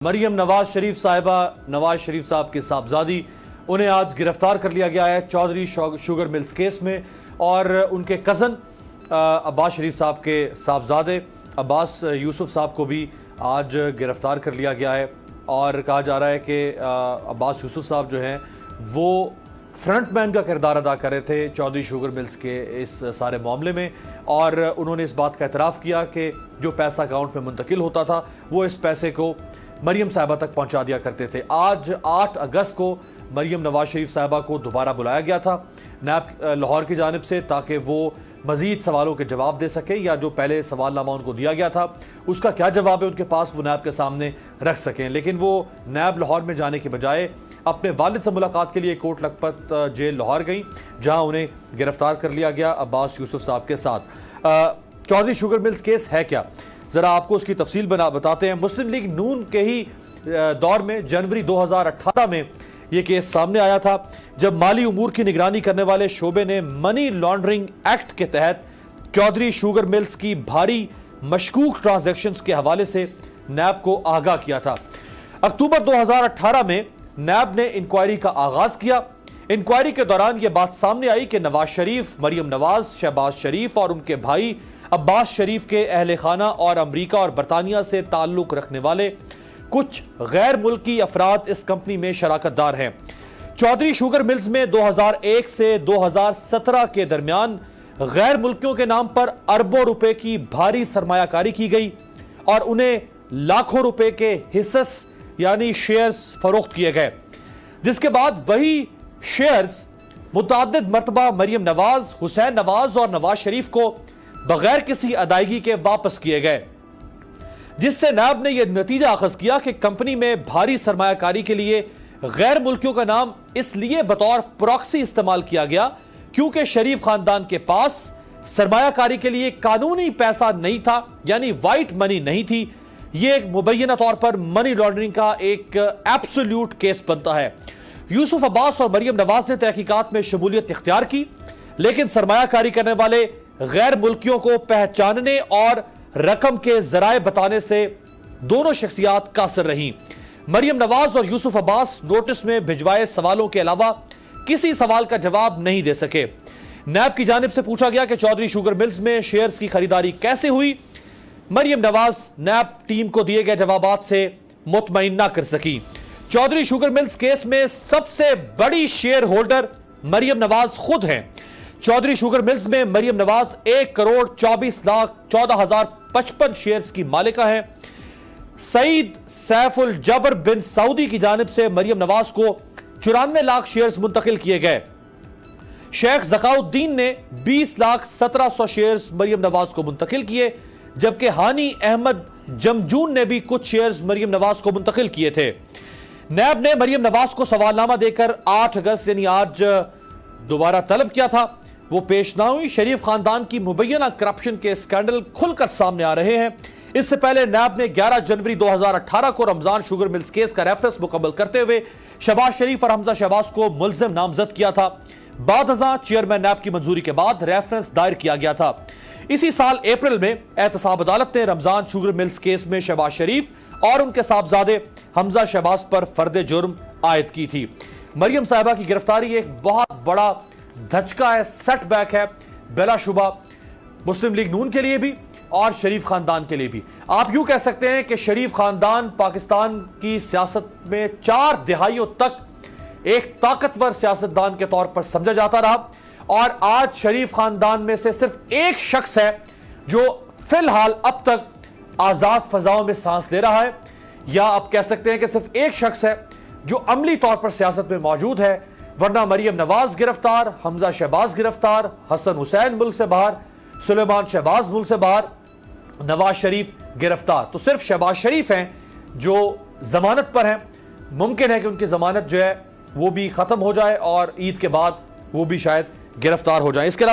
मरियम नवाज शरीफ साहिबा, नवाज शरीफ साहब के साहबजादी, उन्हें आज गिरफ्तार कर लिया गया है चौधरी शुगर मिल्स केस में। और उनके कज़न अब्बास शरीफ साहब के साहबजादे अब्बास यूसुफ साहब को भी आज गिरफ्तार कर लिया गया है। और कहा जा रहा है कि अब्बास यूसुफ साहब जो हैं वो फ्रंटमैन का किरदार अदा कर रहे थे चौधरी शुगर मिल्स के इस सारे मामले में। और उन्होंने इस बात का एतराफ़ किया कि जो पैसा अकाउंट में मुंतकिल होता था वो इस पैसे को मरियम साहिबा तक पहुंचा दिया करते थे। आज 8 अगस्त को मरियम नवाज शरीफ साहिबा को दोबारा बुलाया गया था नैब लाहौर की जानिब से, ताकि वो मजीद सवालों के जवाब दे सके, या जो पहले सवालनामा उनको दिया गया था उसका क्या जवाब है उनके पास, वो नैब के सामने रख सकें। लेकिन वो नैब लाहौर में जाने के बजाय अपने वालिद से मुलाकात के लिए कोट लखपत जेल लाहौर गई, जहां उन्हें गिरफ्तार कर लिया गया अब्बास यूसुफ साहब के साथ। चौधरी शुगर मिल्स केस है क्या, जरा आपको उसकी तफसील बताते हैं। मुस्लिम लीग नून के ही दौर में जनवरी 2018 में यह केस सामने आया था, जब माली उमूर की निगरानी करने वाले शोबे ने मनी लॉन्ड्रिंग एक्ट के तहत चौधरी शुगर मिल्स की भारी मशकूक ट्रांजैक्शंस के हवाले से नैब को आगाह किया था। अक्टूबर 2018 में नैब ने इंक्वायरी का आगाज किया। इंक्वायरी के दौरान यह बात सामने आई कि नवाज शरीफ, मरियम नवाज, शहबाज शरीफ और उनके भाई अब्बास शरीफ के अहले खाना और अमरीका और बरतानिया से ताल्लुक रखने वाले कुछ गैर मुल्की अफराद इस कंपनी में शराकतदार हैं। चौधरी शुगर मिल्स में 2001 से 2017 के दरमियान गैर मुल्कियों के नाम पर अरबों रुपए की भारी सरमायाकारी की गई और उन्हें लाखों रुपए के हिस्सेस यानी शेयर्स फरोख्त किए गए, जिसके बाद वही शेयर्स मुतअद्दिद मरतबा मरियम नवाज, हुसैन नवाज और नवाज शरीफ को बगैर किसी अदायगी के वापस किए गए, जिससे नैब ने यह नतीजा अखज किया कि कंपनी में भारी सरमायाकारी के लिए गैर मुल्कियों का नाम इसलिए बतौर प्रॉक्सी इस्तेमाल किया गया क्योंकि शरीफ खानदान के पास सरमायाकारी के लिए कानूनी पैसा नहीं था, यानी वाइट मनी नहीं थी। यह मुबैना तौर पर मनी लॉन्ड्रिंग का एक एब्सोल्यूट केस बनता है। यूसुफ अब्बास और मरियम नवाज ने तहकीकात में शमूलियत इख्तियार की, लेकिन सरमायाकारी करने वाले गैर मुल्कियों को पहचानने और रकम के जराए बताने से दोनों शख्सियात कासिर रहीं। मरियम नवाज और यूसुफ अब्बास नोटिस में भिजवाए सवालों के अलावा किसी सवाल का जवाब नहीं दे सके। नैब की जानिब से पूछा गया कि चौधरी शुगर मिल्स में शेयर्स की खरीदारी कैसे हुई। मरियम नवाज नैब टीम को दिए गए जवाबात से मुतमईन ना कर सकी। चौधरी शुगर मिल्स केस में सबसे बड़ी शेयर होल्डर मरियम नवाज खुद हैं। चौधरी शुगर मिल्स में मरियम नवाज 1,24,14,055 शेयर्स की मालिका हैं। सईद सैफुल जबर बिन सऊदी की जानिब से मरियम नवाज को 94 लाख शेयर्स मुंतकिल किए गए। शेख ज़काउद्दीन ने 20,17,100 शेयर्स मरियम नवाज को मुंतकिल किए, जबकि हानी अहमद जमजून ने भी कुछ शेयर्स मरियम नवाज को मुंतकिल किए थे। नैब ने मरियम नवाज को सवालनामा देकर 8 अगस्त यानी आज दोबारा तलब किया था, वो पेश ना हुई। शरीफ खानदान की मुबैना करप्शन के स्कैंडल खुलकर सामने आ रहे हैं। इससे पहले नैब ने 11 जनवरी 2018 को रमजान शुगर मिल्स केस का रेफरेंस मुकम्मल करते हुए शहबाज शरीफ और हमजा शहबाज को मुल्जिम नामजद किया था। बाद चेयरमैन नैब की मंजूरी के बाद रेफरेंस दायर किया गया था। इसी साल अप्रैल में एहतसाब अदालत ने रमजान शुगर मिल्स केस में शहबाज शरीफ और उनके साहबजादे हमजा शहबाज पर फर्द जुर्म आयद की थी। मरियम साहिबा की गिरफ्तारी एक बहुत बड़ा धचका है, सेटबैक है, बिलाशुबा मुस्लिम लीग नून के लिए भी और शरीफ खानदान के लिए भी। आप यूं कह सकते हैं कि शरीफ खानदान पाकिस्तान की सियासत में 4 दहाइयों तक एक ताकतवर सियासतदान के तौर पर समझा जाता रहा, और आज शरीफ खानदान में से सिर्फ एक शख्स है जो फिलहाल अब तक आजाद फजाओं में सांस ले रहा है, या आप कह सकते हैं कि सिर्फ एक शख्स है जो अमली तौर पर सियासत में मौजूद है। वरना मरियम नवाज गिरफ्तार, हमजा शहबाज गिरफ्तार, हसन हुसैन मुल्क से बाहर, सुलेमान शहबाज मुल्क से बाहर, नवाज शरीफ गिरफ्तार। तो सिर्फ शहबाज शरीफ हैं जो जमानत पर हैं। मुमकिन है कि उनकी जमानत जो है वो भी खत्म हो जाए और ईद के बाद वो भी शायद गिरफ्तार हो जाए। इसके अलावा